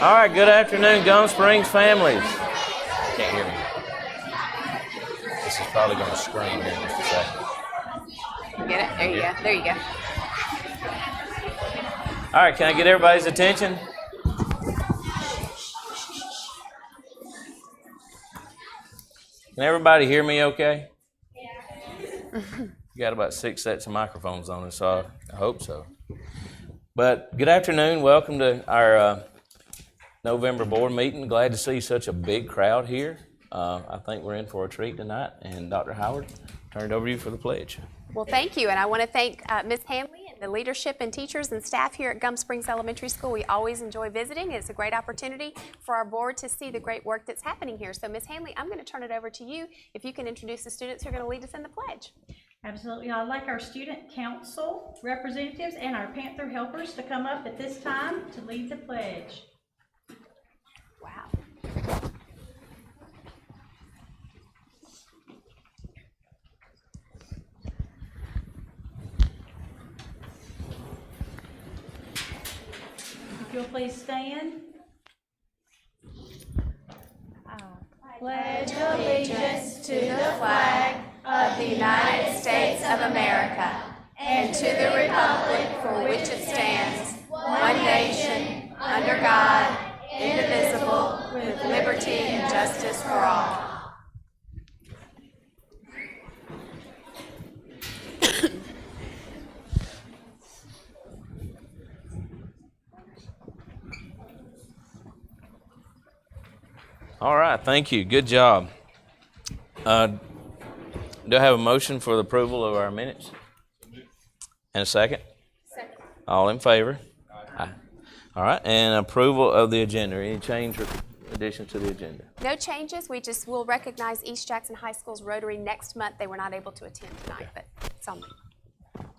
All right, good afternoon, Gump Springs families. Can't hear me. This is probably going to scream here in just a second. Get it? There you go. There you go. All right, can I get everybody's attention? Can everybody hear me okay? You got about 6 sets of microphones on us, so I hope so. But good afternoon. Welcome to our November board meeting. Glad to see such a big crowd here. I think we're in for a treat tonight. And Dr. Howard, turn it over to you for the pledge. Well, thank you. And I want to thank Ms. Hanley and the leadership and teachers and staff here at Gump Springs Elementary School. We always enjoy visiting. It's a great opportunity for our board to see the great work that's happening here. So, Ms. Hanley, I'm going to turn it over to you if you can introduce the students who are going to lead us in the pledge. Absolutely. I'd like our student council representatives and our Panther helpers to come up at this time to lead the pledge. Wow. If you'll please stand. Pledge allegiance to the flag of the United States of America and to the republic for which it stands, one nation, under God, indivisible, with liberty and justice for all. All right, thank you. Good job. Do I have a motion for the approval of our minutes? And a second? Second. All in favor? Aye. All right, and approval of the agenda. Any change or addition to the agenda? No changes. We just will recognize East Jackson High School's Rotary next month. They were not able to attend tonight, but it's on.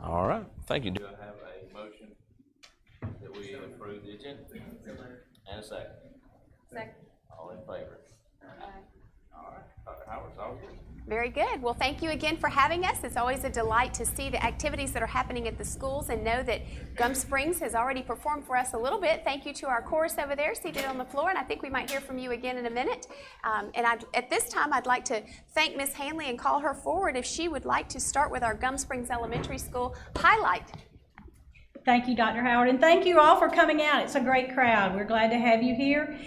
All right, thank you. Do I have a motion that we approve the agenda? And a second? Second. All in favor? All right, Dr. Howard's all good. Very good. Well, thank you again for having us. It's always a delight to see the activities that are happening at the schools and know that Gump Springs has already performed for us a little bit. Thank you to our chorus over there seated on the floor, and I think we might hear from you again in a minute. At this time, I'd like to thank Ms. Hanley and call her forward if she would like to start with our Gump Springs Elementary School highlight. Thank you, Dr. Howard, and thank you all for coming out. It's a great crowd. We're glad to have you here.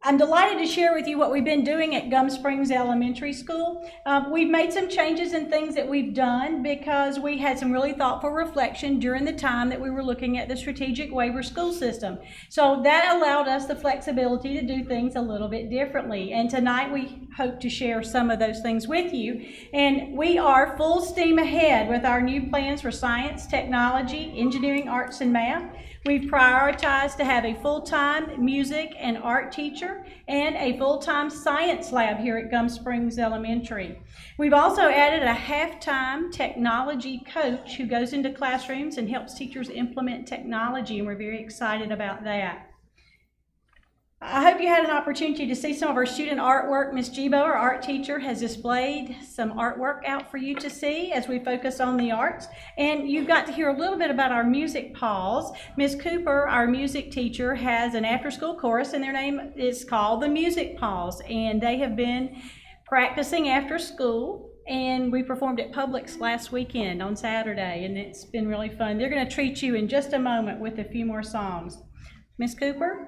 I'm delighted to share with you what we've been doing at Gump Springs Elementary School. We've made some changes in things that we've done because we had some really thoughtful reflection during the time that we were looking at the strategic waiver school system. So that allowed us the flexibility to do things a little bit differently. And tonight we hope to share some of those things with you. And we are full steam ahead with our new plans for science, technology, engineering, arts, and math. We've prioritized to have a full-time music and art teacher and a full-time science lab here at Gump Springs Elementary. We've also added a half-time technology coach who goes into classrooms and helps teachers implement technology, and we're very excited about that. I hope you had an opportunity to see some of our student artwork. Ms. Gibo, our art teacher, has displayed some artwork out for you to see as we focus on the arts. And you got to hear a little bit about our music pals. Ms. Cooper, our music teacher, has an after-school chorus, and their name is called the Music Pals. And they have been practicing after school, and we performed at Publix last weekend on Saturday, and it's been really fun. They're going to treat you in just a moment with a few more songs. Ms. Cooper?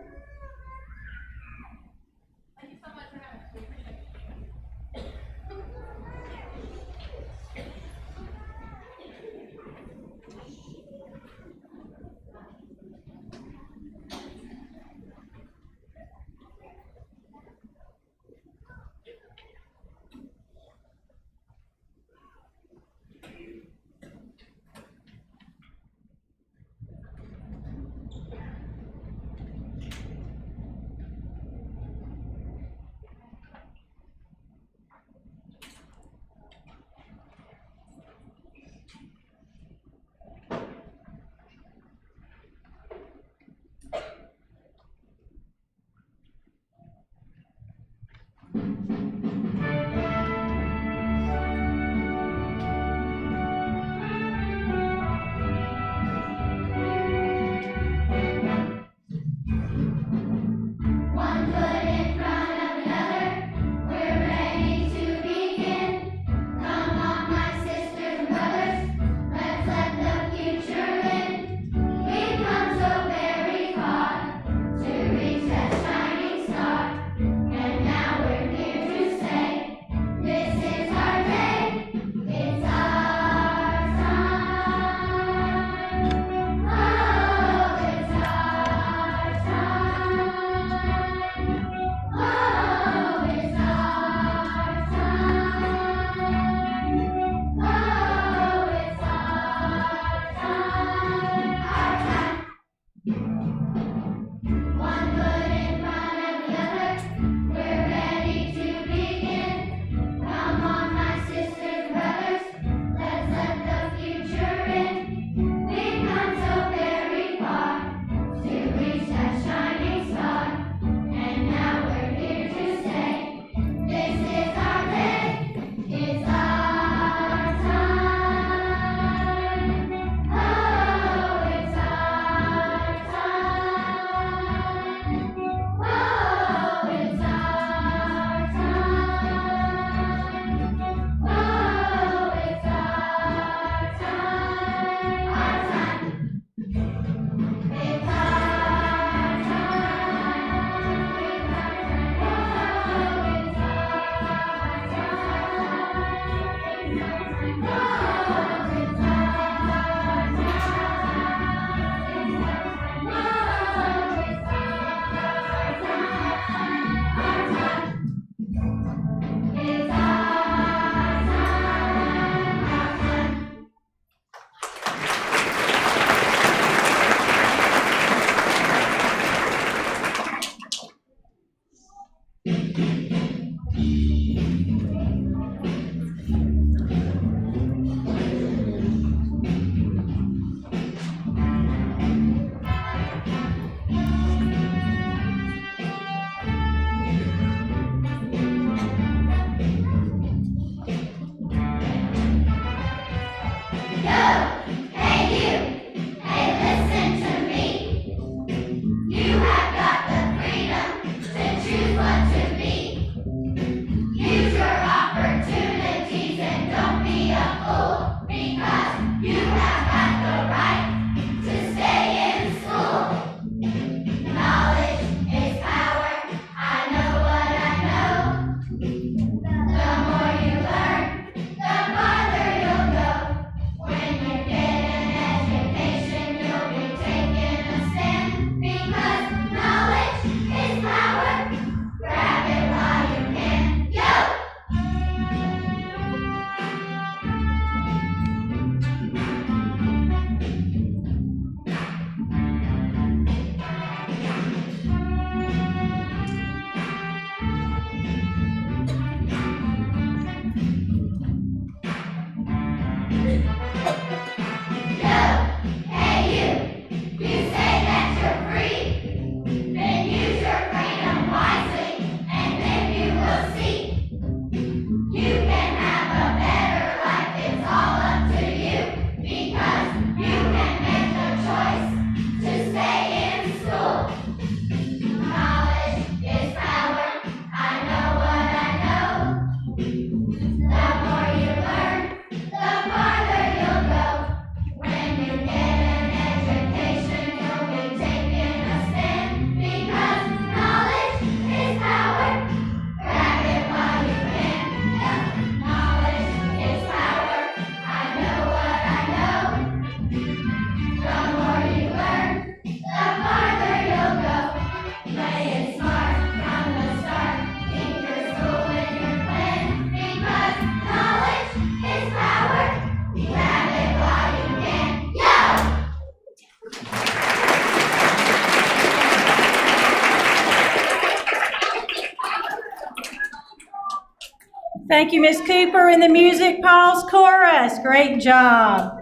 Thank you, Miss Cooper. And the music, Paul's chorus. Great job.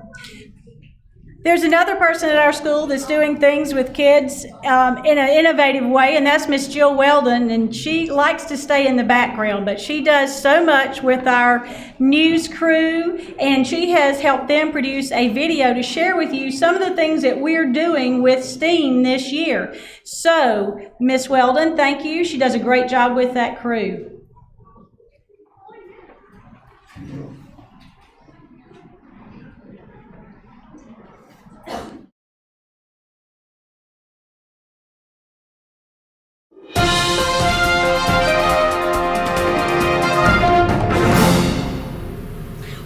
There's another person at our school that's doing things with kids in an innovative way, and that's Miss Jill Weldon, and she likes to stay in the background, but she does so much with our news crew, and she has helped them produce a video to share with you some of the things that we're doing with STEAM this year. So, Miss Weldon, thank you. She does a great job with that crew.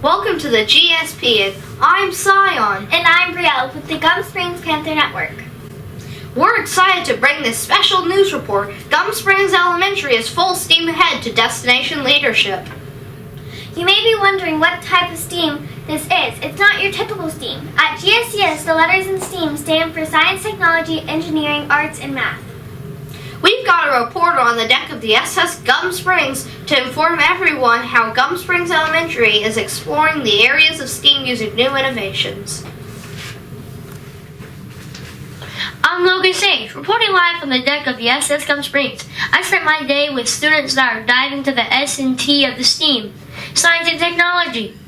Welcome to the GSP, and I'm Scion. And I'm Brielle with the Gump Springs Panther Network. We're excited to bring this special news report. Gump Springs Elementary is full steam ahead to destination leadership. You may be wondering what type of STEAM this is. It's not your typical STEAM. At GSCS, the letters in STEAM stand for Science, Technology, Engineering, Arts, and Math. We've got a reporter on the deck of the SS Gump Springs to inform everyone how Gump Springs Elementary is exploring the areas of STEAM using new innovations. I'm Logan Sage, reporting live from the deck of the SS Gump Springs. I spent my day with students that are diving into the S&T of the STEAM, Science and Technology.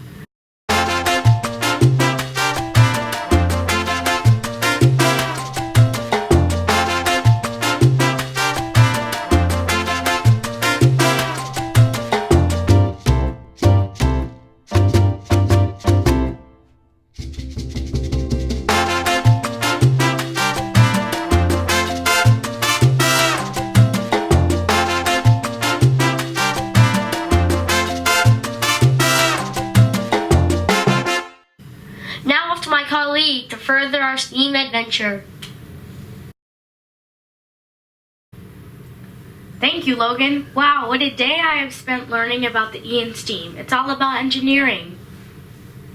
Now off to my colleague to further our STEAM adventure. Thank you, Logan. Wow, what a day I have spent learning about the E in STEAM. It's all about engineering.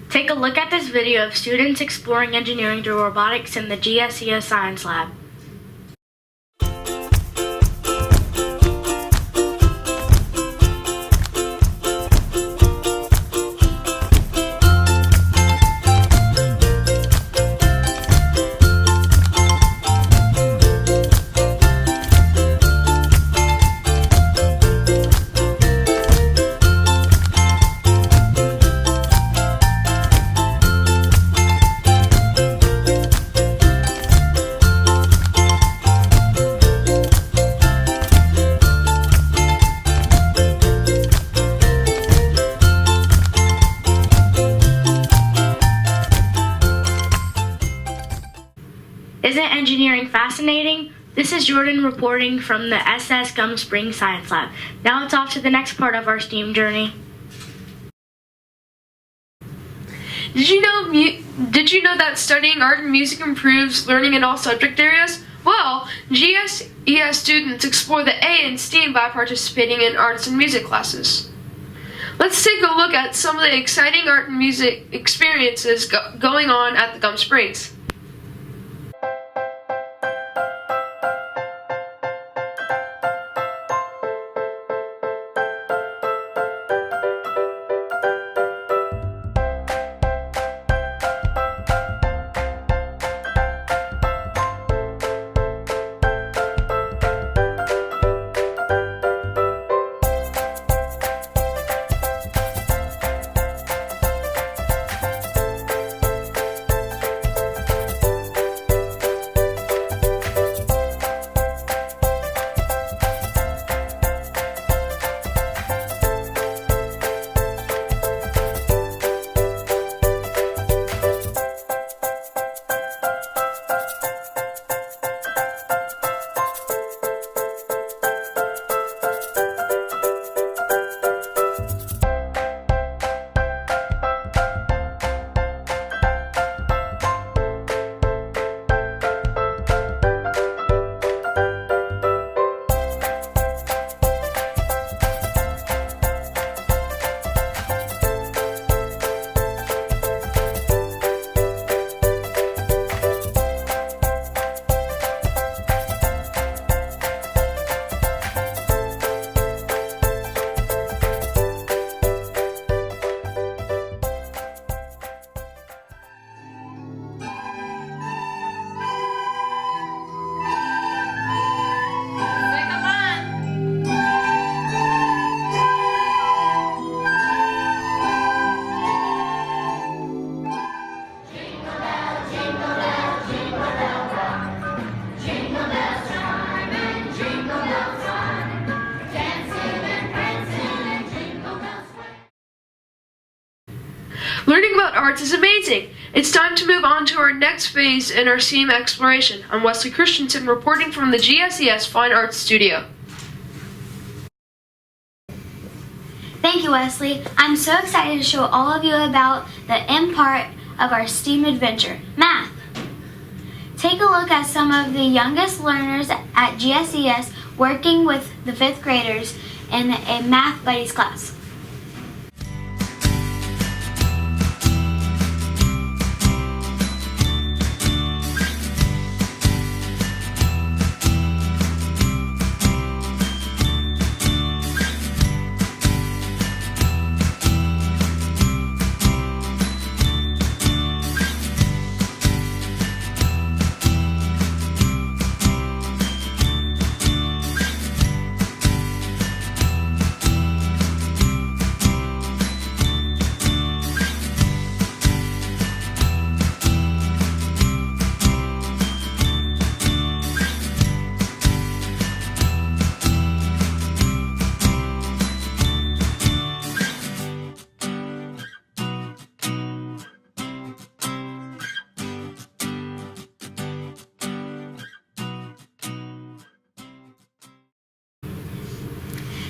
Take a look at this video of students exploring engineering through robotics in the GSCS Science Lab. Isn't engineering fascinating? This is Jordan reporting from the SS Gump Springs Science Lab. Now it's off to the next part of our STEAM journey. Did you know that studying art and music improves learning in all subject areas? Well, GSES students explore the A in STEAM by participating in arts and music classes. Let's take a look at some of the exciting art and music experiences going on at the Gump Springs. It's time to move on to our next phase in our STEAM exploration. I'm Wesley Christensen reporting from the GSES Fine Arts Studio. Thank you, Wesley. I'm so excited to show all of you about the end part of our STEAM adventure, math. Take a look at some of the youngest learners at GSES working with the 5th graders in a Math Buddies class.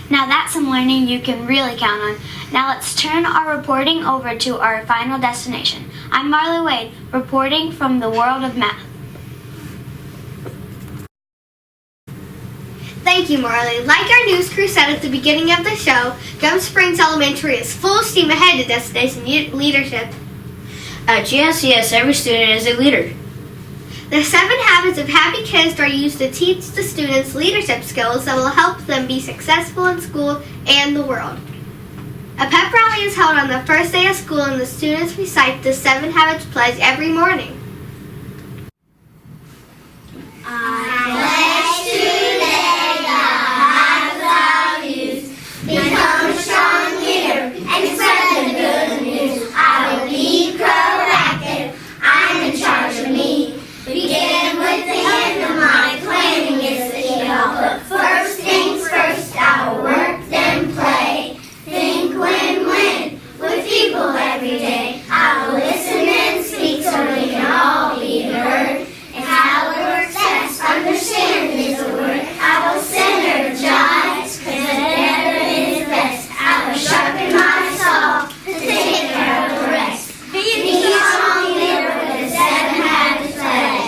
Now that's some learning you can really count on. Now let's turn our reporting over to our final destination. I'm Marley Wade, reporting from the world of math. Thank you, Marley. Like our news crew said at the beginning of the show, Gump Springs Elementary is full steam ahead to destination leadership. At GSES, every student is a leader. The 7 habits of happy kids are used to teach the students leadership skills that will help them be successful in school and the world. A pep rally is held on the first day of school and the students recite the 7 habits pledge every morning. Become a strong leader and spread the good news. I will be proactive. I'm in charge of me. Begin with the end of my planning is the key. I'll put first things first. I will work then play. Think win-win with people every day. I will listen and speak so we can all be heard. And how it works best, understand is a word. I will synergize, 'cause together is best. I will sharpen my saw to take care of the rest. Be a strong leader with a 7 habits pledge.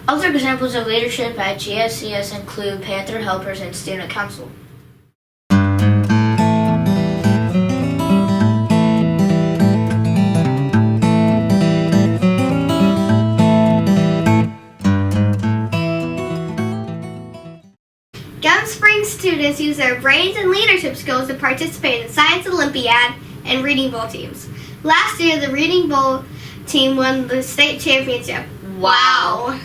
Other examples of leadership at GSES include Panther Helpers and Student Council. Gump Springs students use their brains and leadership skills to participate in the Science Olympiad and Reading Bowl teams. Last year, the Reading Bowl team won the state championship. Wow!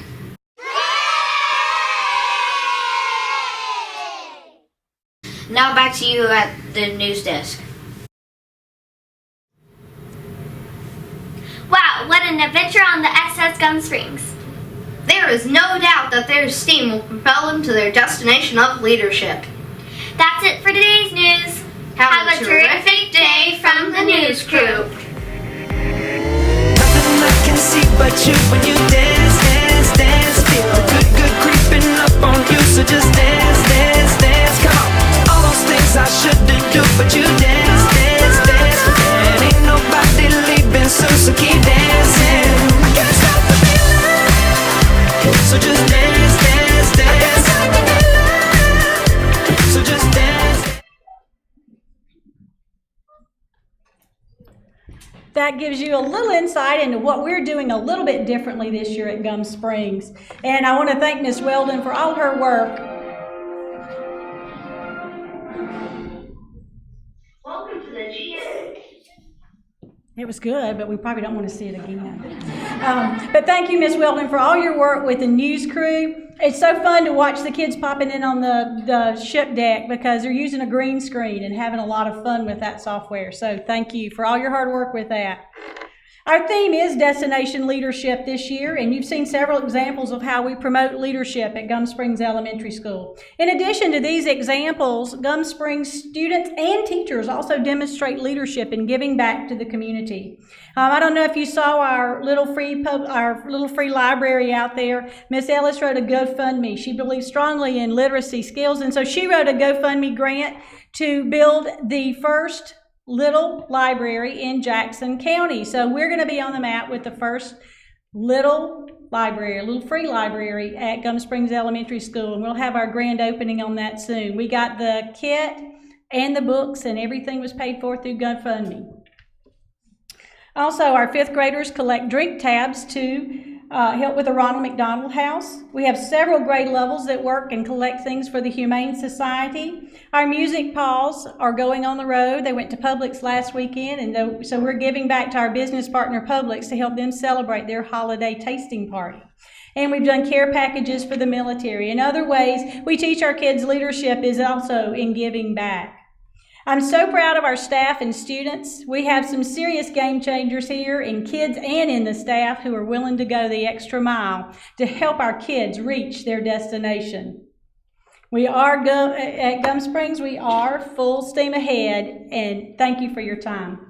Now back to you at the news desk. Wow, what an adventure on the SS Gump Springs. There is no doubt that their STEAM will propel them to their destination of leadership. That's it for today's news. Have a terrific day from the news crew. Nothing I can see but you when you dance, dance, dance. Feel the good, good creeping up on you, so just dance, dance, dance. Come on, all those things I shouldn't do, but you dance, dance, dance. And ain't nobody leaving, so so keep dancing. I can't stop the feeling, so just dance, dance, dance. I can't stop the feeling, so just dance. That gives you a little insight into what we're doing a little bit differently this year at Gump Springs. And I want to thank Ms. Weldon for all her work. Welcome to the GS. It was good, but we probably don't want to see it again. But thank you, Ms. Weldon, for all your work with the news crew. It's so fun to watch the kids popping in on the ship deck because they're using a green screen and having a lot of fun with that software. So thank you for all your hard work with that. Our theme is Destination Leadership this year, and you've seen several examples of how we promote leadership at Gump Springs Elementary School. In addition to these examples, Gump Springs students and teachers also demonstrate leadership in giving back to the community. I don't know if you saw our little free library out there. Miss Ellis wrote a GoFundMe. She believes strongly in literacy skills, and so she wrote a GoFundMe grant to build the first little library in Jackson County. So we're going to be on the map with the first little library, a little free library at Gump Springs Elementary School, and we'll have our grand opening on that soon. We got the kit and the books, and everything was paid for through GoFundMe. Also, our fifth graders collect drink tabs to help with the Ronald McDonald House. We have several grade levels that work and collect things for the Humane Society. Our music paws are going on the road. They went to Publix last weekend, and so we're giving back to our business partner Publix to help them celebrate their holiday tasting party. And we've done care packages for the military. In other ways, we teach our kids leadership is also in giving back. I'm so proud of our staff and students. We have some serious game changers here in kids and in the staff who are willing to go the extra mile to help our kids reach their destination. We are at Gump Springs, we are full steam ahead, and thank you for your time.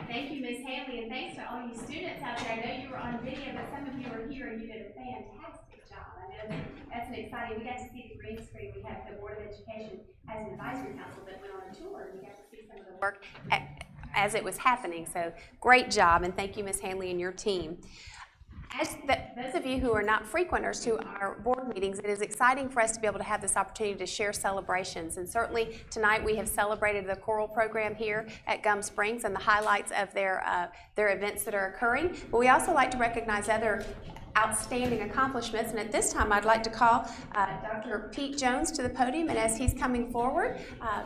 Thank you, Ms. Haley, and thanks to all you students out there. I know you were on video, but some of you were here and you did a fantastic job. I know that's an exciting. We got to see the green screen. We have the Board of Education as an advisory council that went on a tour, and we got to see some of the work as it was happening. So great job, and thank you, Ms. Haley, and your team. Those of you who are not frequenters to our board meetings, it is exciting for us to be able to have this opportunity to share celebrations. And certainly tonight we have celebrated the choral program here at Gump Springs and the highlights of their events that are occurring. But we also like to recognize other outstanding accomplishments, and at this time I'd like to call Dr. Pete Jones to the podium, and as he's coming forward,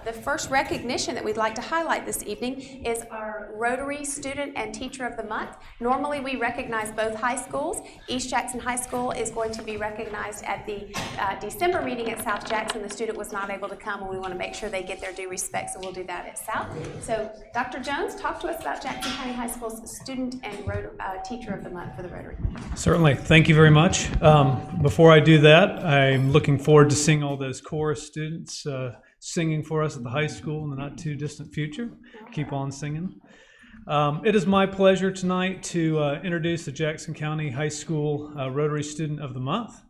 the first recognition that we'd like to highlight this evening is our Rotary Student and Teacher of the Month. Normally we recognize both high schools. East Jackson High School is going to be recognized at the December meeting at South Jackson. The student was not able to come, and we want to make sure they get their due respect, so we'll do that at South. So Dr. Jones, talk to us about Jackson County High School's Student and Teacher of the Month for the Rotary. Certainly. Thank you very much. Before I do that, I'm looking forward to seeing all those chorus students singing for us at the high school in the not too distant future. Keep on singing. It is my pleasure tonight to introduce the Jackson County High School Rotary Student of the Month,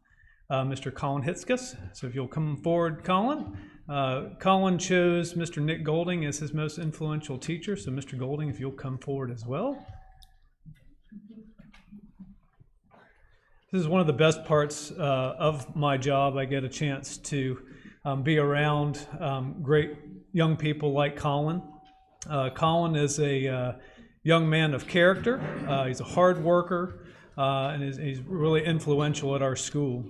Mr. Colin Hitzkus. So if you'll come forward, Colin. Colin chose Mr. Nick Golding as his most influential teacher. So Mr. Golding, if you'll come forward as well. This is one of the best parts of my job. I get a chance to be around great young people like Colin. Colin is a young man of character. He's a hard worker, and he's really influential at our school.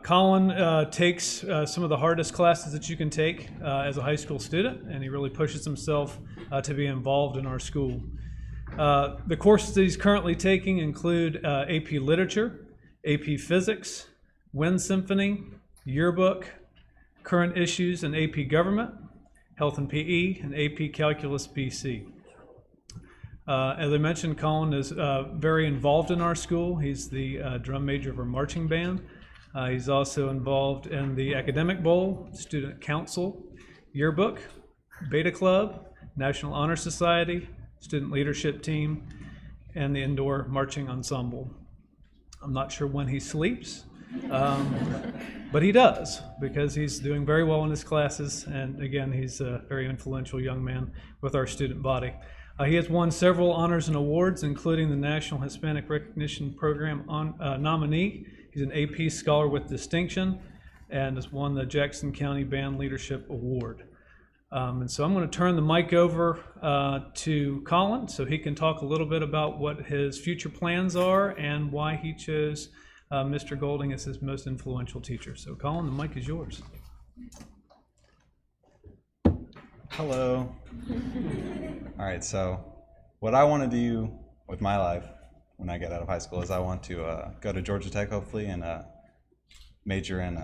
Colin takes some of the hardest classes that you can take as a high school student, and he really pushes himself to be involved in our school. The courses that he's currently taking include AP Literature, AP Physics, Wind Symphony, Yearbook, Current Issues and AP Government, Health and PE, and AP Calculus BC. As I mentioned, Colin is very involved in our school. He's the drum major of our marching band. He's also involved in the Academic Bowl, Student Council, Yearbook, Beta Club, National Honor Society, Student Leadership Team, and the Indoor Marching Ensemble. I'm not sure when he sleeps, But he does, because he's doing very well in his classes, and again, he's a very influential young man with our student body. He has won several honors and awards, including the National Hispanic Recognition Program nominee. He's an AP Scholar with Distinction and has won the Jackson County Band Leadership Award. And so I'm going to turn the mic over to Colin so he can talk a little bit about what his future plans are and why he chose Mr. Golding as his most influential teacher. So Colin, the mic is yours. Hello. All right, so what I want to do with my life when I get out of high school is I want to go to Georgia Tech, hopefully, and major in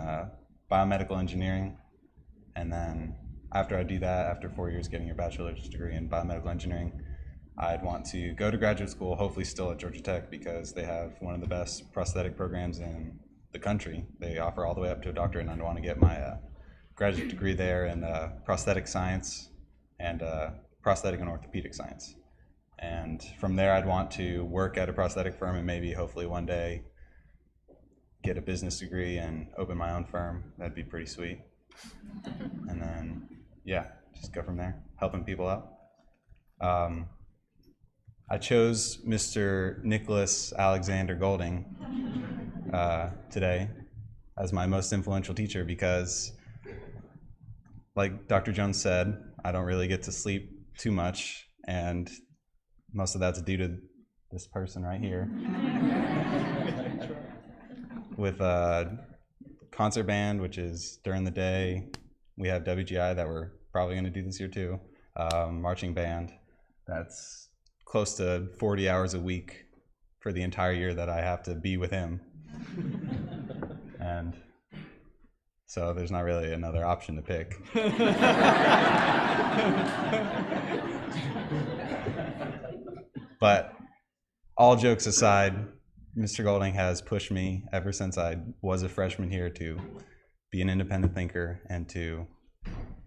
biomedical engineering. And then after I do that, after 4 years getting your bachelor's degree in biomedical engineering, I'd want to go to graduate school, hopefully still at Georgia Tech, because they have one of the best prosthetic programs in the country. They offer all the way up to a doctorate, and I'd want to get my graduate degree there in prosthetic science and prosthetic and orthopedic science. And from there, I'd want to work at a prosthetic firm and maybe hopefully one day get a business degree and open my own firm. That'd be pretty sweet. And then, yeah, just go from there, helping people out. I chose Mr. Nicholas Alexander Golding today as my most influential teacher because, like Dr. Jones said, I don't really get to sleep too much, and most of that's due to this person right here. With a concert band, which is during the day. We have WGI that we're probably going to do this year too. Marching band, that's close to 40 hours a week for the entire year that I have to be with him. And so there's not really another option to pick. But all jokes aside, Mr. Golding has pushed me ever since I was a freshman here to be an independent thinker and to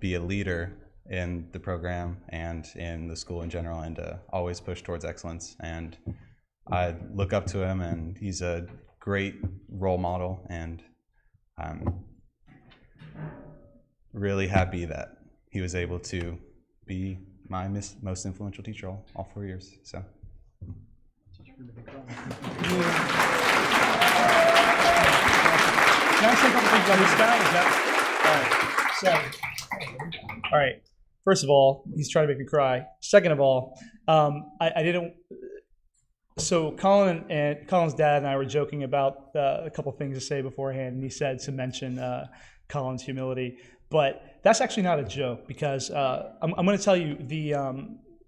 be a leader in the program and in the school in general, and to always push towards excellence. And I look up to him, and he's a great role model, and I'm really happy that he was able to be my most influential teacher all 4 years. So. Can I say a couple things about this guy? Is that all right? First of all, he's trying to make me cry. Second of all, I didn't. So Colin's dad and I were joking about a couple things to say beforehand, and he said to mention Colin's humility, but that's actually not a joke because I'm going to tell you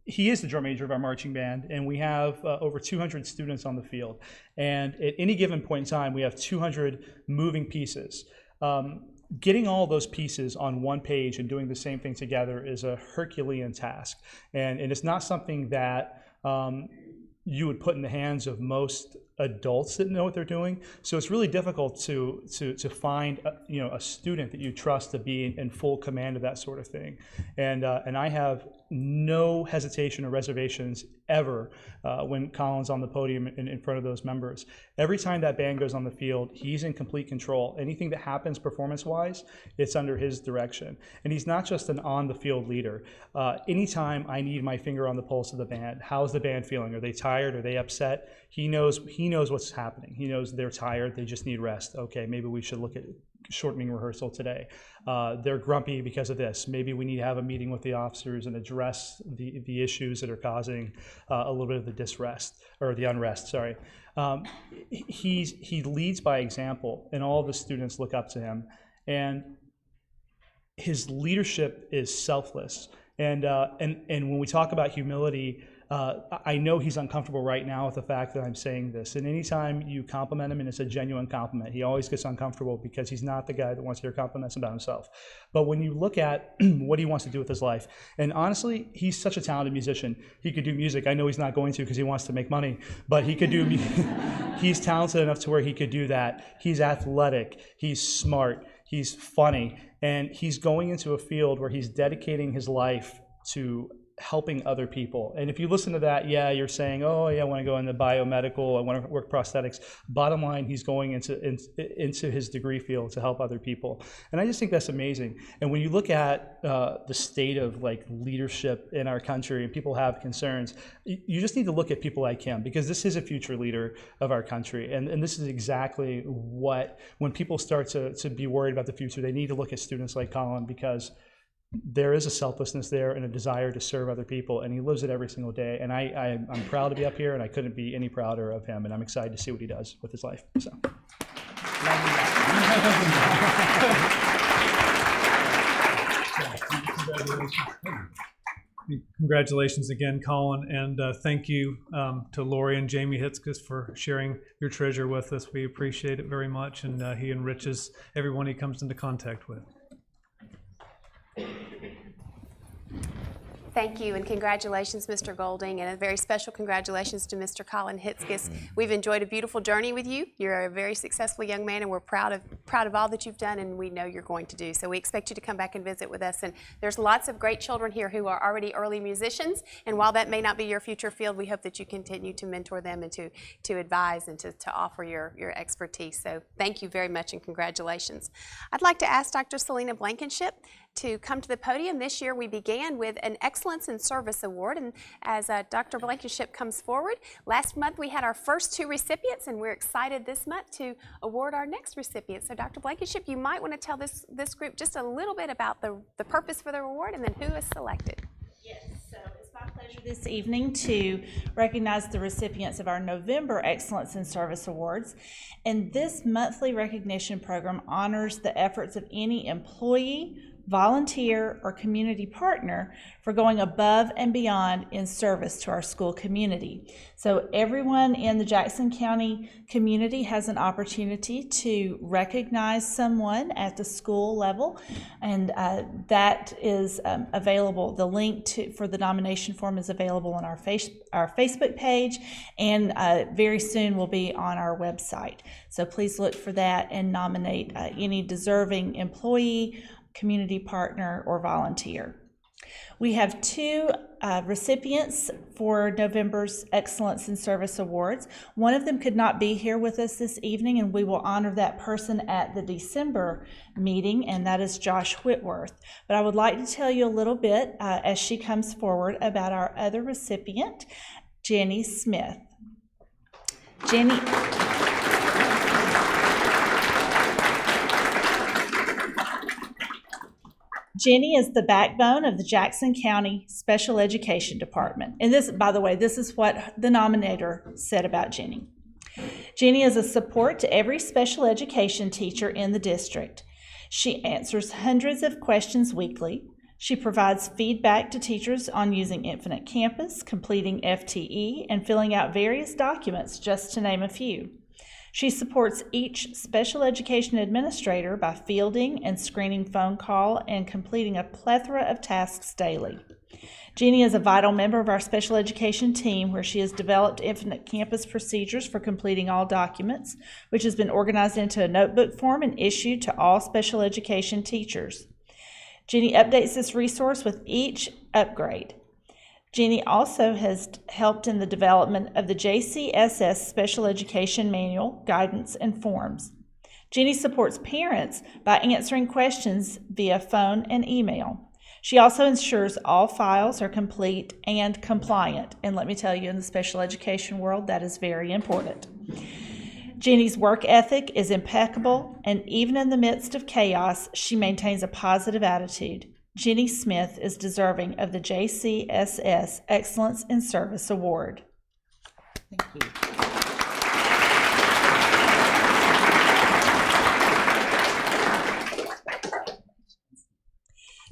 he is the drum major of our marching band, and we have over 200 students on the field. And at any given point in time, we have 200 moving pieces. Getting all those pieces on one page and doing the same thing together is a Herculean task. And it's not something that you would put in the hands of most adults that know what they're doing. So it's really difficult to find a student that you trust to be in full command of that sort of thing. And I have no hesitation or reservations ever when Colin's on the podium in front of those members. Every time that band goes on the field, he's in complete control. Anything that happens performance-wise, it's under his direction. And he's not just an on-the-field leader. Anytime I need my finger on the pulse of the band, how's the band feeling? Are they tired? Are they upset? He knows what's happening. He knows they're tired. They just need rest. Okay, maybe we should look at shortening rehearsal today. They're grumpy because of this. Maybe we need to have a meeting with the officers and address the issues that are causing a little bit of the unrest. Sorry. He leads by example, and all the students look up to him. And his leadership is selfless. And when we talk about humility, I know he's uncomfortable right now with the fact that I'm saying this. And anytime you compliment him and it's a genuine compliment, he always gets uncomfortable because he's not the guy that wants to hear compliments about himself. But when you look at what he wants to do with his life, and honestly, he's such a talented musician. He could do music. I know he's not going to because he wants to make money, but he could do he's talented enough to where he could do that. He's athletic. He's smart. He's funny. And he's going into a field where he's dedicating his life to helping other people. And if you listen to that, yeah, you're saying, oh yeah, I want to go into biomedical, I want to work prosthetics. Bottom line, he's going into his degree field to help other people. And I just think that's amazing. And when you look at the state of like leadership in our country and people have concerns, you just need to look at people like him, because this is a future leader of our country. And this is exactly what, when people start to be worried about the future, they need to look at students like Colin, because there is a selflessness there and a desire to serve other people, and he lives it every single day. And I'm proud to be up here, and I couldn't be any prouder of him, and I'm excited to see what he does with his life. So. Congratulations again, Colin, and thank you to Lori and Jamie Hitzkes for sharing your treasure with us. We appreciate it very much, and he enriches everyone he comes into contact with. Thank you, and congratulations, Mr. Golding, and a very special congratulations to Mr. Colin Hitzkes. We've enjoyed a beautiful journey with you. You're a very successful young man, and we're proud of all that you've done, and we know you're going to do. So we expect you to come back and visit with us. And there's lots of great children here who are already early musicians, and while that may not be your future field, we hope that you continue to mentor them and to advise and to offer your expertise. So thank you very much, and congratulations. I'd like to ask Dr. Selena Blankenship to come to the podium. This year we began with an Excellence in Service Award, and as Dr. Blankenship comes forward, last month we had our first 2 recipients, and we're excited this month to award our next recipient. So Dr. Blankenship, you might want to tell this group just a little bit about the purpose for the award and then who is selected. Yes, so it's my pleasure this evening to recognize the recipients of our November Excellence in Service Awards. And this monthly recognition program honors the efforts of any employee, volunteer, or community partner for going above and beyond in service to our school community. So everyone in the Jackson County community has an opportunity to recognize someone at the school level, and that is available. The link for the nomination form is available on our Facebook page, and very soon will be on our website. So please look for that and nominate any deserving employee, community partner, or volunteer. We have 2 recipients for November's Excellence in Service Awards. One of them could not be here with us this evening, and we will honor that person at the December meeting, and that is Josh Whitworth. But I would like to tell you a little bit as she comes forward about our other recipient, Jenny Smith. Jenny is the backbone of the Jackson County Special Education Department. And this, by the way, this is what the nominator said about Jenny. Jenny is a support to every special education teacher in the district. She answers hundreds of questions weekly. She provides feedback to teachers on using Infinite Campus, completing FTE, and filling out various documents, just to name a few. She supports each special education administrator by fielding and screening phone call and completing a plethora of tasks daily. Jeannie is a vital member of our special education team, where she has developed Infinite Campus procedures for completing all documents, which has been organized into a notebook form and issued to all special education teachers. Jeannie updates this resource with each upgrade. Jeannie also has helped in the development of the JCSS Special Education Manual, Guidance, and Forms. Jeannie supports parents by answering questions via phone and email. She also ensures all files are complete and compliant. And let me tell you, in the special education world, that is very important. Jeannie's work ethic is impeccable, and even in the midst of chaos, she maintains a positive attitude. Jenny Smith is deserving of the JCSS Excellence in Service Award. Thank you.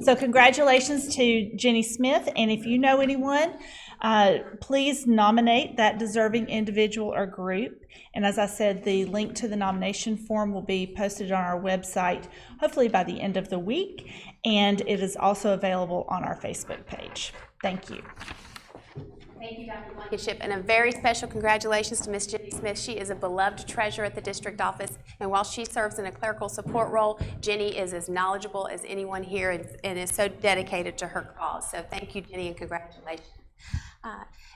So congratulations to Jenny Smith, and if you know anyone, please nominate that deserving individual or group. And as I said, the link to the nomination form will be posted on our website, hopefully by the end of the week, and it is also available on our Facebook page. Thank you. Thank you, Dr. Blankenship, and a very special congratulations to Ms. Jenny Smith. She is a beloved treasurer at the district office, and while she serves in a clerical support role, Jenny is as knowledgeable as anyone here and is so dedicated to her cause. So thank you, Jenny, and congratulations.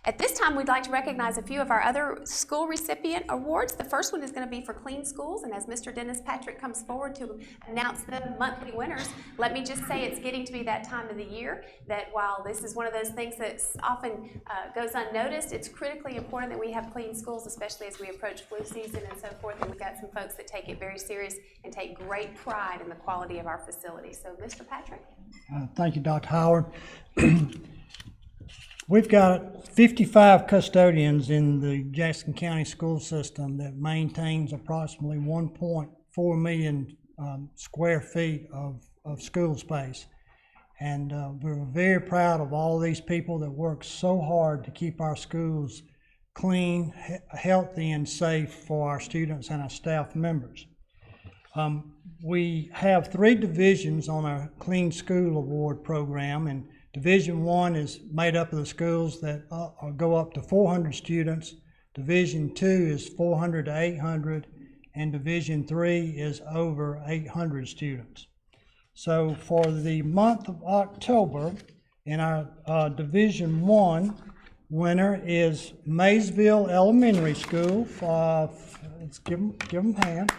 At this time, we'd like to recognize a few of our other school recipient awards. The first one is going to be for Clean Schools, and as Mr. Dennis Patrick comes forward to announce the monthly winners, let me just say it's getting to be that time of the year that while this is one of those things that often goes unnoticed, it's critically important that we have clean schools, especially as we approach flu season and so forth, and we've got some folks that take it very serious and take great pride in the quality of our facilities. So, Mr. Patrick. Thank you, Dr. Howard. We've got 55 custodians in the Jackson County school system that maintains approximately 1.4 million square feet of school space. And we're very proud of all these people that work so hard to keep our schools clean, healthy, and safe for our students and our staff members. We have 3 divisions on our Clean School Award program, and Division 1 is made up of the schools that go up to 400 students. Division 2 is 400 to 800, and Division 3 is over 800 students. So for the month of October, in our Division 1, winner is Maysville Elementary School. Let's give them a hand.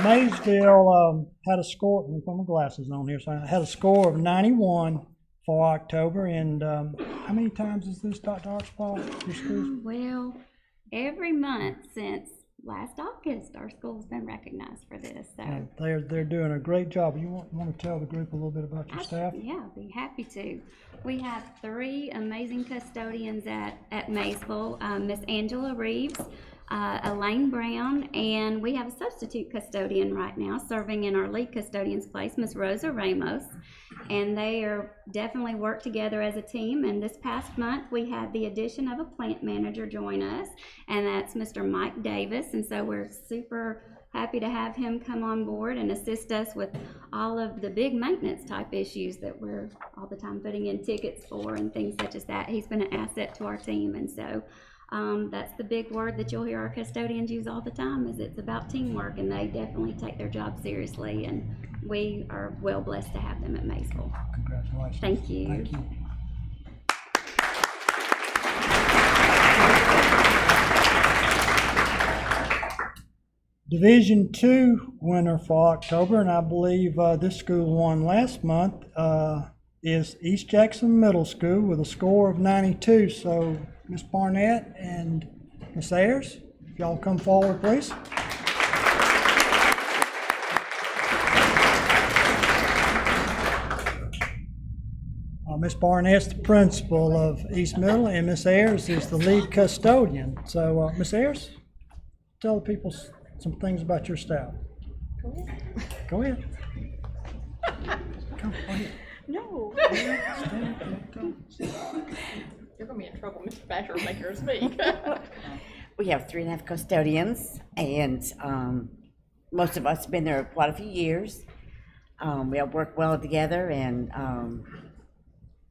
Maysville had a score, let me put my glasses on here, so I had a score of 91 for October. And how many times is this, Dr. Archibald, your school? Well, every month since last August, our school's been recognized for this. So They're doing a great job. You want to tell the group a little bit about your staff? Yeah, I'd be happy to. We have 3 amazing custodians at Maysville, Miss Angela Reeves, Elaine Brown, and we have a substitute custodian right now serving in our lead custodian's place, Miss Rosa Ramos, and they are definitely work together as a team. And this past month we had the addition of a plant manager join us, and that's Mr. Mike Davis, and so we're super happy to have him come on board and assist us with all of the big maintenance type issues that we're all the time putting in tickets for and things such as that. He's been an asset to our team, and so that's the big word that you'll hear our custodians use all the time, is it's about teamwork, and they definitely take their job seriously, and we are well blessed to have them at Maysville. Congratulations. Thank you. Thank you. Division 2 winner for October, and I believe this school won last month, is East Jackson Middle School with a score of 92. So Ms. Barnett and Ms. Ayers, if y'all come forward, please. Ms. Barnett's the principal of East Middle, and Ms. Ayers is the lead custodian. So Ms. Ayers, tell the people some things about your staff. Go ahead. Come, go ahead. No. You're going to be in trouble. Mr. Thatcher will make her speak. We have 3.5 custodians, and most of us have been there quite a few years. We all work well together and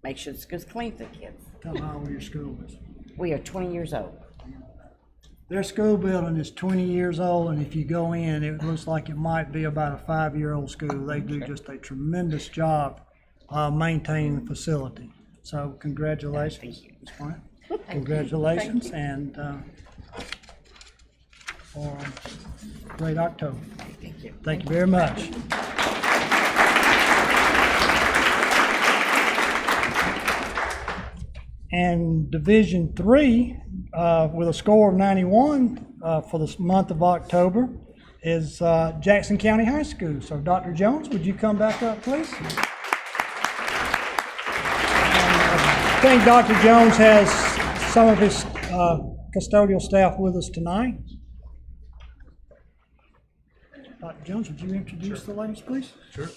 make sure the school's clean for the kids. Tell them how old your school is. We are 20 years old. Their school building is 20 years old, and if you go in, it looks like it might be about a 5-year-old school. They do just a tremendous job maintaining the facility. So congratulations, Ms. Bryant. Congratulations, and for a great October. Thank you. Thank you very much. And Division 3, with a score of 91 for the month of October, is Jackson County High School. So Dr. Jones, would you come back up, please? I think Dr. Jones has some of his custodial staff with us tonight. Dr. Jones, would you introduce the ladies, please? Sure.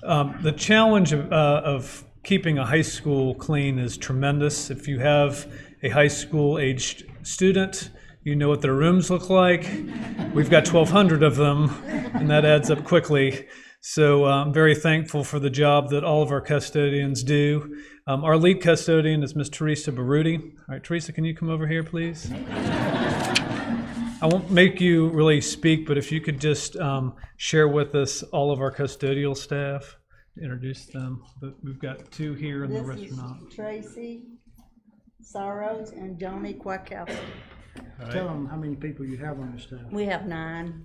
The challenge of keeping a high school clean is tremendous. If you have a high school aged student, you know what their rooms look like. We've got 1,200 of them, and that adds up quickly. So I'm very thankful for the job that all of our custodians do. Our lead custodian is Miss Teresa Baruti. All right, Teresa, can you come over here, please? I won't make you really speak, but if you could just share with us all of our custodial staff, introduce them. But we've got two here and the rest are not. This is Tracy Sorrows and Johnny Quackowski. Right. Tell them how many people you have on your staff. We have 9.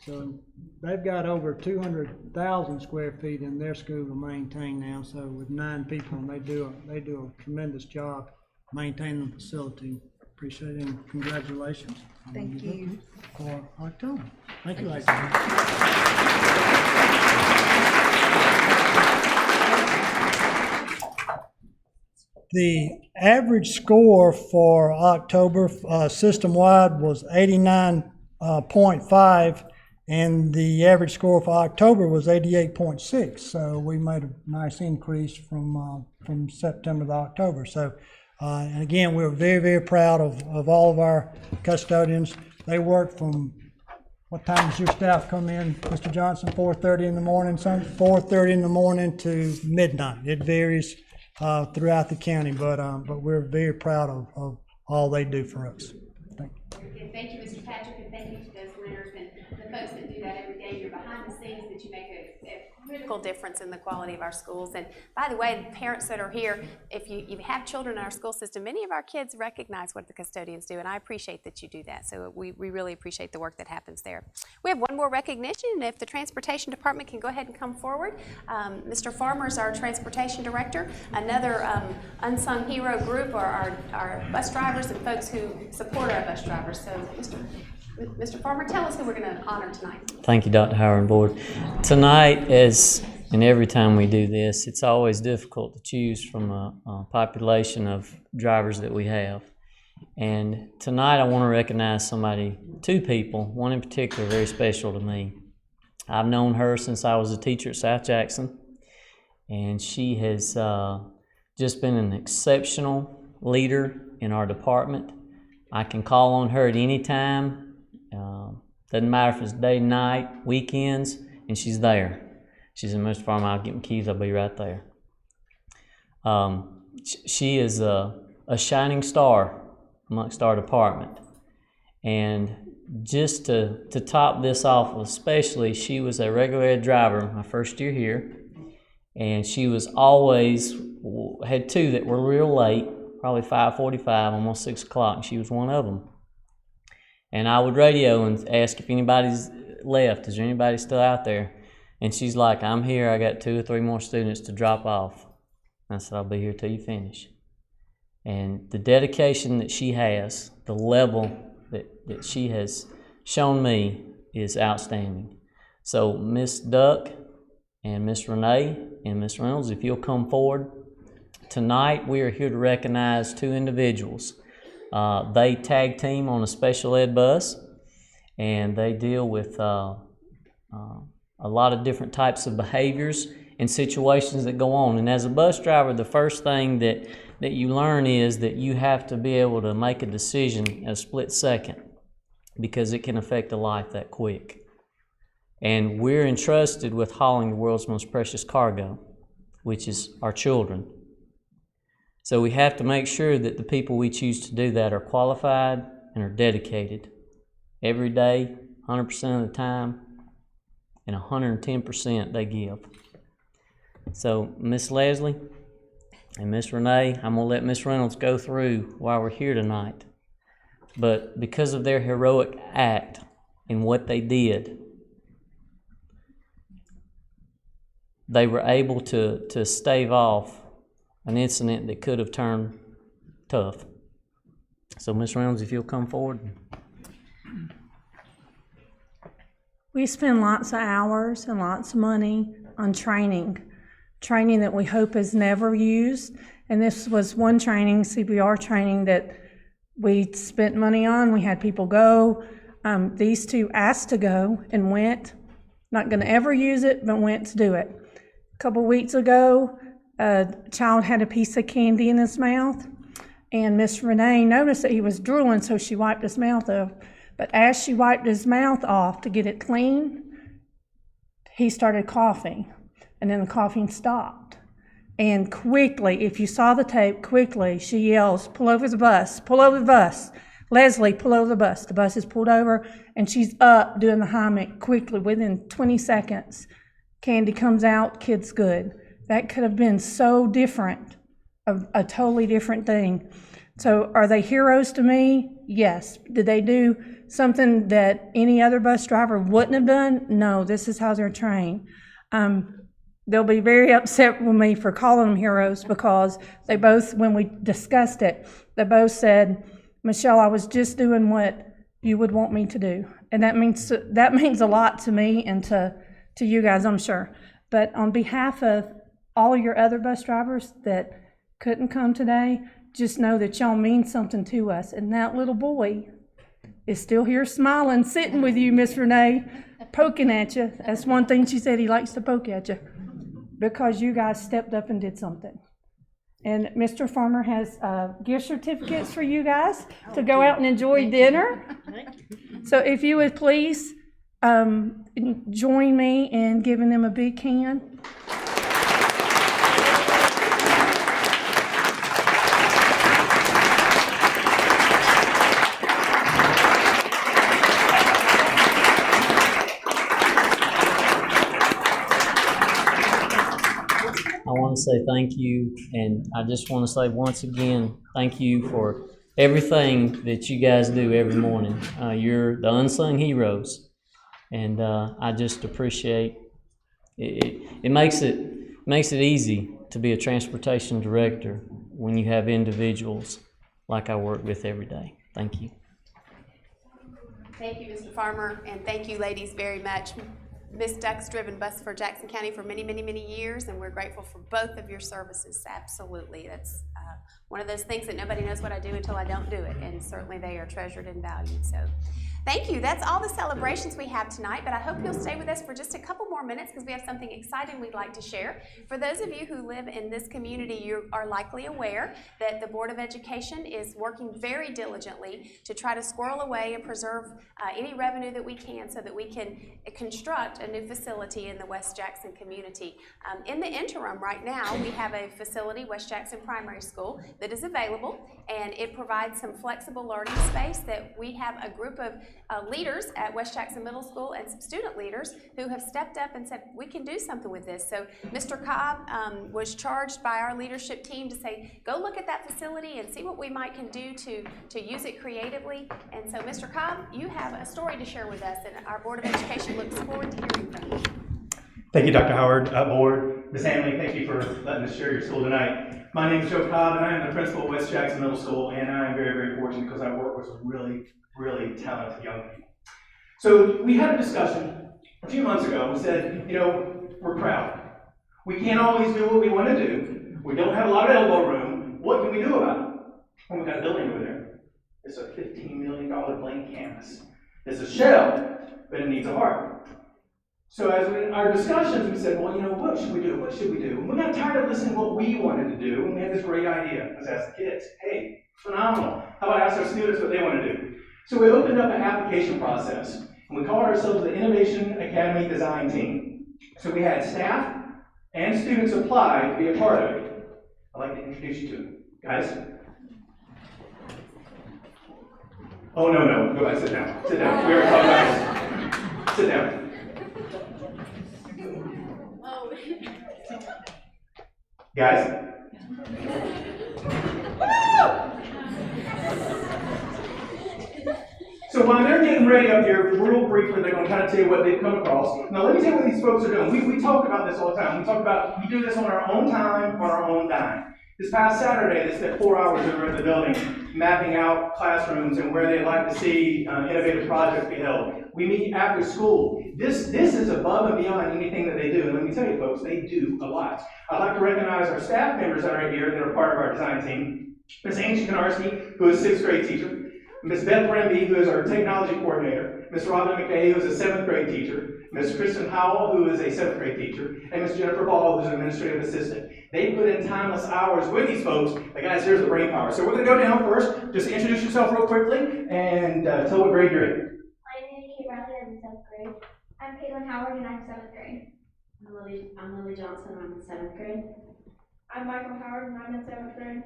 So they've got over 200,000 square feet in their school to maintain now. So with 9 people, and they do a tremendous job maintaining the facility. Appreciate it and congratulations. Thank you. For October. Thank you, ladies. The average score for October system-wide was 89.5, and the average score for October was 88.6. So we made a nice increase from September to October. So, and again, we're very, very proud of all of our custodians. They work from, what time does your staff come in, Mr. Johnson? 4:30 in the morning, 4:30 in the morning to midnight. It varies throughout the county, but we're very proud of all they do for us. Thank you. Thank you, Mr. Patrick, and thank you to those learners and the folks that do that every day. You're behind the scenes, that you make a critical difference in the quality of our schools. And by the way, the parents that are here, if you have children in our school system, many of our kids recognize what the custodians do, and I appreciate that you do that. So we really appreciate the work that happens there. We have one more recognition, and if the transportation department can go ahead and come forward. Mr. Farmer is our transportation director. Another unsung hero group are our bus drivers and folks who support our bus drivers. So Mr. Farmer, tell us who we're going to honor tonight. Thank you, Dr. Howard and Board. Tonight, and every time we do this, it's always difficult to choose from a population of drivers that we have. And tonight I want to recognize two people, one in particular very special to me. I've known her since I was a teacher at South Jackson, and she has just been an exceptional leader in our department. I can call on her at any time. Doesn't matter if it's day, night, weekends, and she's there. She's in Mr. Farmer. I'll get my keys. I'll be right there. She is a shining star amongst our department. And just to top this off, especially, she was a regular ed driver my first year here. And she was always, had 2 that were real late, probably 5:45, almost 6 o'clock, and she was one of them. And I would radio and ask if anybody's left. Is there anybody still out there? And she's like, I'm here. I got 2 or 3 more students to drop off. I said, I'll be here till you finish. And the dedication that she has, the level that she has shown me is outstanding. So Miss Duck and Miss Renee and Miss Reynolds, if you'll come forward. Tonight we are here to recognize 2 individuals. They tag team on a special ed bus, and they deal with a lot of different types of behaviors and situations that go on. And as a bus driver, the first thing that you learn is that you have to be able to make a decision in a split second, because it can affect a life that quick. And we're entrusted with hauling the world's most precious cargo, which is our children. So we have to make sure that the people we choose to do that are qualified and are dedicated every day, 100% of the time, and 110% they give. So Miss Leslie and Miss Renee, I'm going to let Miss Reynolds go through why we're here tonight. But because of their heroic act and what they did, they were able to stave off an incident that could have turned tough. So Ms. Reynolds, if you'll come forward. We spend lots of hours and lots of money on training that we hope is never used. And this was one training, CPR training, that we spent money on. We had people go. These 2 asked to go and went. Not going to ever use it, but went to do it. A couple weeks ago, a child had a piece of candy in his mouth, and Miss Renee noticed that he was drooling, so she wiped his mouth off. But as she wiped his mouth off to get it clean, he started coughing, and then the coughing stopped. And quickly, if you saw the tape, quickly she yells, "Pull over the bus, pull over the bus. Leslie, pull over the bus." The bus is pulled over, and she's up doing the Heimlich quickly, within 20 seconds. Candy comes out, kid's good. That could have been so different, a totally different thing. So are they heroes to me? Yes. Did they do something that any other bus driver wouldn't have done? No, this is how they're trained. They'll be very upset with me for calling them heroes, because they both, when we discussed it, they both said, "Michelle, I was just doing what you would want me to do." And that means a lot to me and to you guys, I'm sure. But on behalf of all of your other bus drivers that couldn't come today, just know that y'all mean something to us. And that little boy is still here smiling, sitting with you, Miss Renee, poking at you. That's one thing she said, he likes to poke at you, because you guys stepped up and did something. And Mr. Farmer has gift certificates for you guys to go out and enjoy dinner. So if you would please join me in giving them a big hand. I want to say thank you, and I just want to say once again, thank you for everything that you guys do every morning. You're the unsung heroes, and I just appreciate it. It makes it easy to be a transportation director when you have individuals like I work with every day. Thank you. Thank you, Mr. Farmer, and thank you, ladies, very much. Ms. Duck's driven bus for Jackson County for many, many, many years, and we're grateful for both of your services. Absolutely. That's one of those things that nobody knows what I do until I don't do it, and certainly they are treasured and valued. So thank you. That's all the celebrations we have tonight, but I hope you'll stay with us for just a couple more minutes, because we have something exciting we'd like to share. For those of you who live in this community, you are likely aware that the Board of Education is working very diligently to try to squirrel away and preserve any revenue that we can, so that we can construct a new facility in the West Jackson community. In the interim, right now, we have a facility, West Jackson Primary School, that is available, and it provides some flexible learning space that we have a group of leaders at West Jackson Middle School and some student leaders who have stepped up and said, we can do something with this. So Mr. Cobb was charged by our leadership team to say, go look at that facility and see what we might can do to use it creatively. And so Mr. Cobb, you have a story to share with us, and our Board of Education looks forward to hearing from you. Thank you, Dr. Howard, Board, Ms. Hanley, thank you for letting us share your school tonight. My name is Joe Cobb, and I am the principal at West Jackson Middle School, and I am very, very fortunate because I work with some really, really talented young people. So we had a discussion a few months ago. We said, you know, we're proud. We can't always do what we want to do. We don't have a lot of elbow room. What can we do about it? Well, we've got a building over there. It's a $15 million blank canvas. It's a shell, but it needs a heart. So as in our discussions, we said, well, you know, what should we do? What should we do? And we got tired of listening to what we wanted to do, and we had this great idea. Let's ask the kids, hey, phenomenal. How about ask our students what they want to do? So we opened up an application process, and we called ourselves the Innovation Academy Design Team. So we had staff and students apply to be a part of it. I'd like to introduce you to them. Guys? Oh, no. Go back, sit down. Sit down. We already talked about this. Sit down. Guys? So while they're getting ready up here, real briefly, they're going to kind of tell you what they've come across. Now let me tell you what these folks are doing. We talk about this all the time. We do this on our own time, on our own dime. This past Saturday, they spent 4 hours over at the building mapping out classrooms and where they'd like to see innovative projects be held. We meet after school. This is above and beyond anything that they do. And let me tell you, folks, they do a lot. I'd like to recognize our staff members that are here that are part of our design team. Ms. Angie Konarski, who is a 6th grade teacher. Ms. Beth Remby, who is our technology coordinator. Ms. Robin McKay, who is a 7th grade teacher. Ms. Kristen Howell, who is a 7th grade teacher. And Ms. Jennifer Ball, who's an administrative assistant. They put in timeless hours with these folks. But guys, here's the brain power. So we're going to go down first. Just introduce yourself real quickly and tell what grade you're in. My name is Kate Riley. I'm in 7th grade. I'm Caitlin Howard, and I'm 7th grade. Emily Johnson, I'm in 7th grade. I'm Michael Howard, and I'm in 7th grade.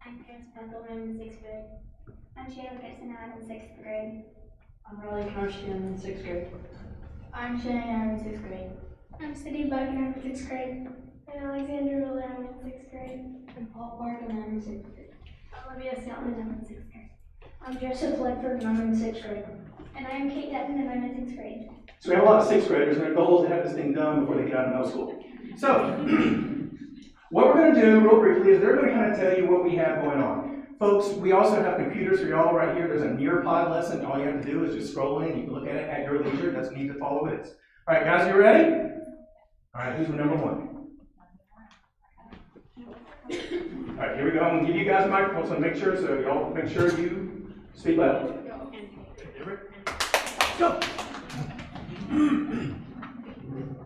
I'm Chris Bethel, and I'm in 6th grade. I'm Shayla Gibson, and I'm in 6th grade. I'm Riley Karski, I'm in 6th grade. I'm Shannon, I'm in 6th grade. I'm Sadie Buck, and I'm in 6th grade. And Alexander Miller, I'm in 6th grade. And Paul Park, and I'm in 6th grade. Olivia Selton, and I'm in 6th grade. I'm Joseph Ledford, and I'm in 6th grade. And I am Kate Devin, and I'm in 6th grade. So we have a lot of 6th graders, and their goal is to have this thing done before they get out of middle school. So, what we're going to do real briefly is they're going to kind of tell you what we have going on. Folks, we also have computers for y'all right here. There's a Nearpod lesson. All you have to do is just scroll in. You can look at it at your leisure. It doesn't need to follow with us. All right, guys, you ready? All right, who's number one? All right, here we go. I'm going to give you guys a microphone, so make sure, you speak loud. Go.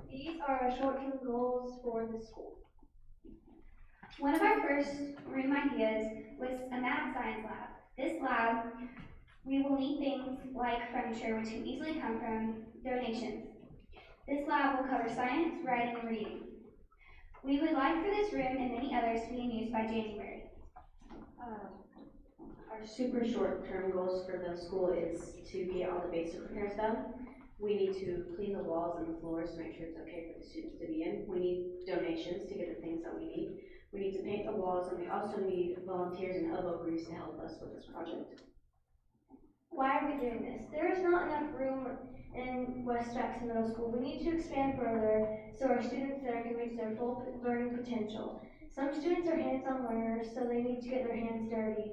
These are our short-term goals for the school. One of our first room ideas was a math science lab. This lab, we will need things like furniture, which can easily come from donations. This lab will cover science, writing, and reading. We would like for this room and many others to be in use by January. Our super short-term goals for the school is to get all the basic repairs done. We need to clean the walls and the floors to make sure it's okay for the students to be in. We need donations to get the things that we need. We need to paint the walls, and we also need volunteers and elbow grease to help us with this project. Why are we doing this? There is not enough room in West Jackson Middle School. We need to expand further so our students there can reach their full learning potential. Some students are hands-on learners, so they need to get their hands dirty.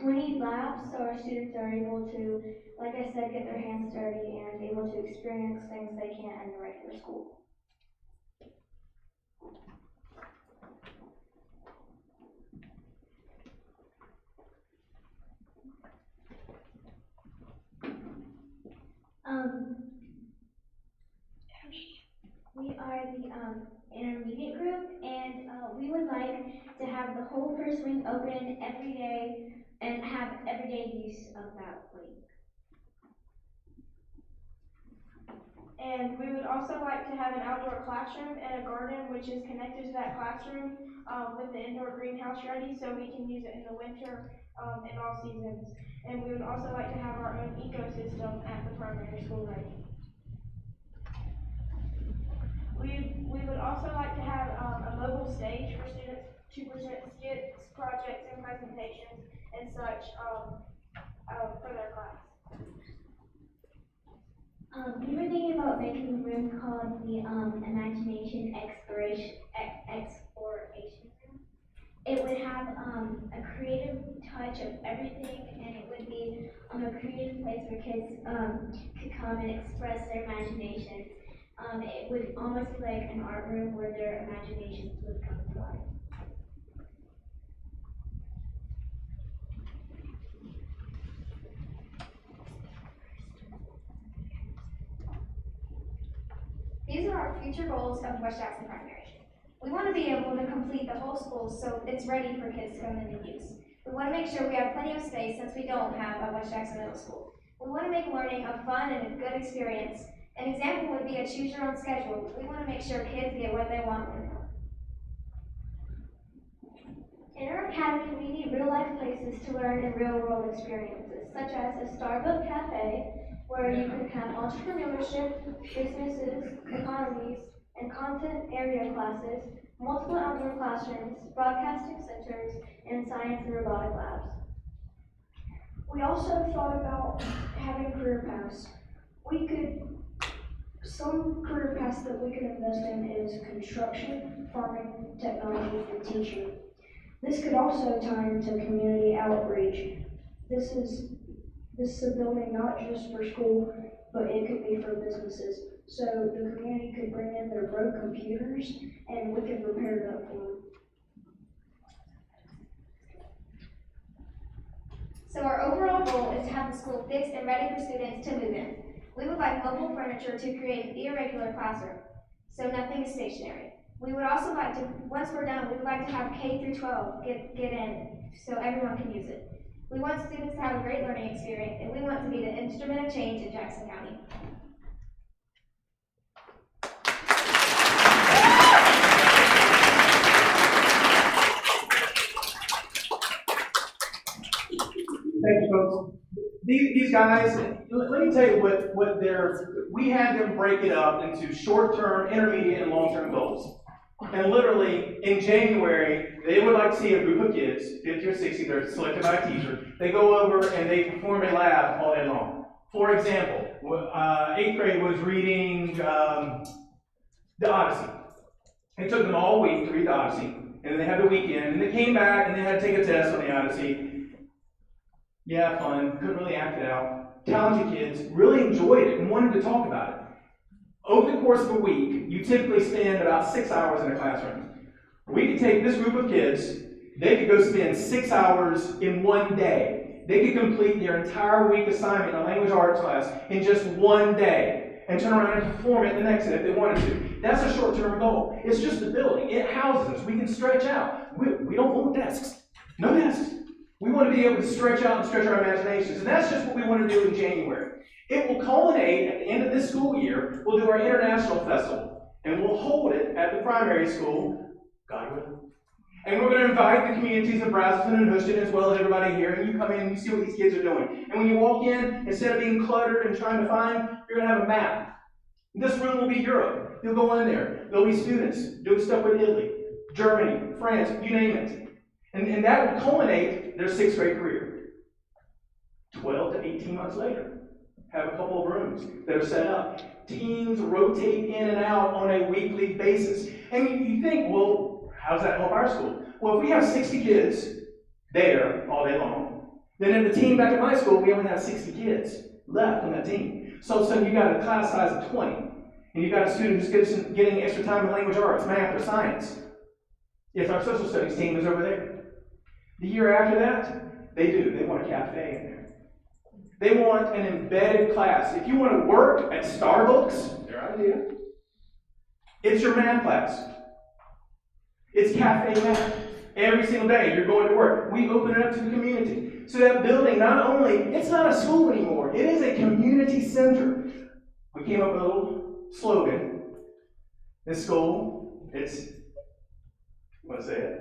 We need labs so our students are able to, like I said, get their hands dirty and able to experience things they can't in the regular school. We are the intermediate group, and we would like to have the whole first wing open every day and have everyday use of that wing. And we would also like to have an outdoor classroom and a garden which is connected to that classroom with the indoor greenhouse ready so we can use it in the winter and all seasons. And we would also like to have our own ecosystem at the primary school ready. We would also like to have a mobile stage for students to present skits, projects, and presentations and such for their class. We were thinking about making a room called the Imagination Exploration Room. It would have a creative touch of everything, and it would be a creative place where kids could come and express their imaginations. It would almost be like an art room where their imaginations would come to life. These are our future goals of West Jackson Primary. We want to be able to complete the whole school so it's ready for kids to come in and use. We want to make sure we have plenty of space since we don't have a West Jackson Middle School. We want to make learning a fun and a good experience. An example would be a choose your own schedule. We want to make sure kids get what they want when they want. In our academy, we need real-life places to learn and real-world experiences, such as a Starbucks cafe, where you can have entrepreneurship, businesses, economies, and content area classes, multiple outdoor classrooms, broadcasting centers, and science and robotic labs. We also thought about having career paths. Some career paths that we could invest in is construction, farming, technology, and teaching. This could also tie into community outreach. This is a building not just for school, but it could be for businesses. So the community could bring in their broke computers and we could repair that for them. So our overall goal is to have the school fixed and ready for students to move in. We would like mobile furniture to create an irregular classroom, so nothing is stationary. We would also like to, once we're done, we would like to have K through 12 get in so everyone can use it. We want students to have a great learning experience, and we want to be the instrument of change in Jackson County. folks, these guys, let me tell you what we had them break it up into short-term, intermediate, and long-term goals. And literally, in January, they would like to see a group of kids, 50 or 60, they're selected by a teacher. They go over and they perform a lab all day long. For example, 8th grade was reading the Odyssey. It took them all week to read the Odyssey, and then they had the weekend, and they came back and they had to take a test on the Odyssey. Yeah, fun, couldn't really act it out. Talented kids, really enjoyed it and wanted to talk about it. Over the course of a week, you typically spend about 6 hours in a classroom. We could take this group of kids, they could go spend 6 hours in one day. They could complete their entire week assignment in a language arts class in just one day and turn around and perform it the next day if they wanted to. That's a short-term goal. It's just a building. It houses us. We can stretch out. We don't want desks. No desks. We want to be able to stretch out and stretch our imaginations. And that's just what we want to do in January. It will culminate at the end of this school year. We'll do our international festival. And we'll hold it at the primary school, God willing. And we're going to invite the communities of Brazelton and Houston as well as everybody here. And you come in and you see what these kids are doing. And when you walk in, instead of being cluttered and trying to find, you're going to have a map. This room will be Europe. You'll go in there. There'll be students doing stuff with Italy, Germany, France, you name it. And that will culminate their 6th grade career. 12 to 18 months later, have a couple of rooms that are set up. Teams rotate in and out on a weekly basis. And you think, well, how does that help our school? Well, if we have 60 kids there all day long, then in the team back at my school, we only have 60 kids left on that team. So you got a class size of 20, and you got a student who's getting extra time in language arts, math, or science. If our social studies team is over there. The year after that, they want a cafe in there. They want an embedded class. If you want to work at Starbucks, their idea, it's your math class. It's cafe math. Every single day you're going to work. We open it up to the community. So that building, not only, it's not a school anymore, it is a community center. We came up with a little slogan. This school, it's, want to say it?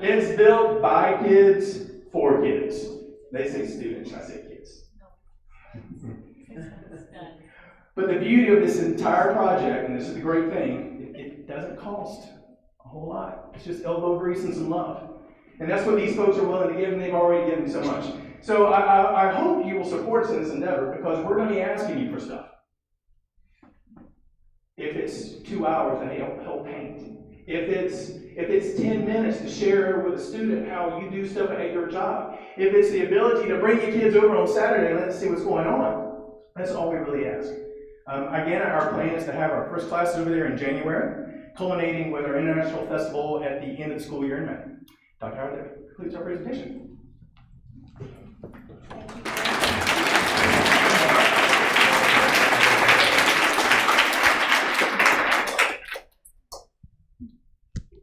It's built by kids, for kids. They say students, I say kids. But the beauty of this entire project, and this is the great thing, it doesn't cost a whole lot. It's just elbow grease and some love. And that's what these folks are willing to give, and they've already given so much. So I hope you will support us in this endeavor, because we're going to be asking you for stuff. If it's 2 hours to help paint. If it's 10 minutes to share with a student how you do stuff at your job. If it's the ability to bring your kids over on Saturday and let's see what's going on. That's all we really ask. Again, our plan is to have our first classes over there in January, culminating with our international festival at the end of the school year in May. Dr. Howard, that concludes our presentation.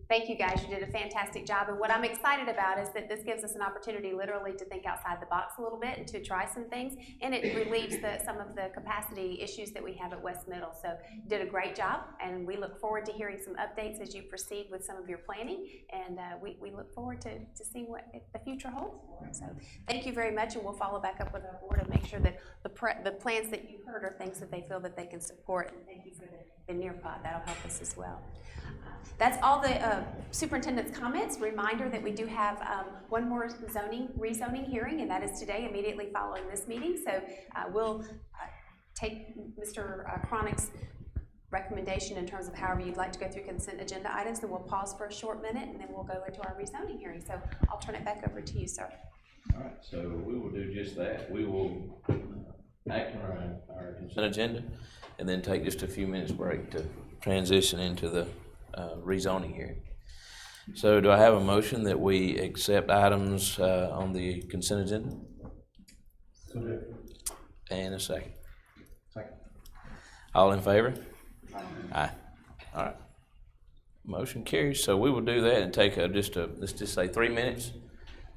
Thank you guys, you did a fantastic job, and what I'm excited about is that this gives us an opportunity literally to think outside the box a little bit and to try some things, and it relieves some of the capacity issues that we have at West Middle. So you did a great job, and we look forward to hearing some updates as you proceed with some of your planning, and we look forward to seeing what the future holds. So thank you very much, and we'll follow back up with our board and make sure that the plans that you heard are things that they feel that they can support, and thank you for the near pod. That'll help us as well. That's all the superintendent's comments. Reminder that we do have one more rezoning hearing, and that is today, immediately following this meeting. So we'll take Mr. Cronick's recommendation in terms of however you'd like to go through consent agenda items, and we'll pause for a short minute, and then we'll go into our rezoning hearing. So I'll turn it back over to you, sir. All right, so we will do just that. We will act on our consent agenda, and then take just a few minutes break to transition into the rezoning hearing. So do I have a motion that we accept items on the consent agenda? And a second. Second. All in favor? Aye. All right. Motion carries. So we will do that and take let's just say 3 minutes,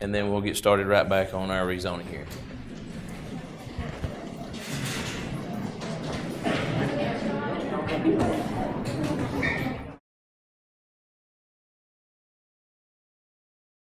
and then we'll get started right back on our rezoning hearing.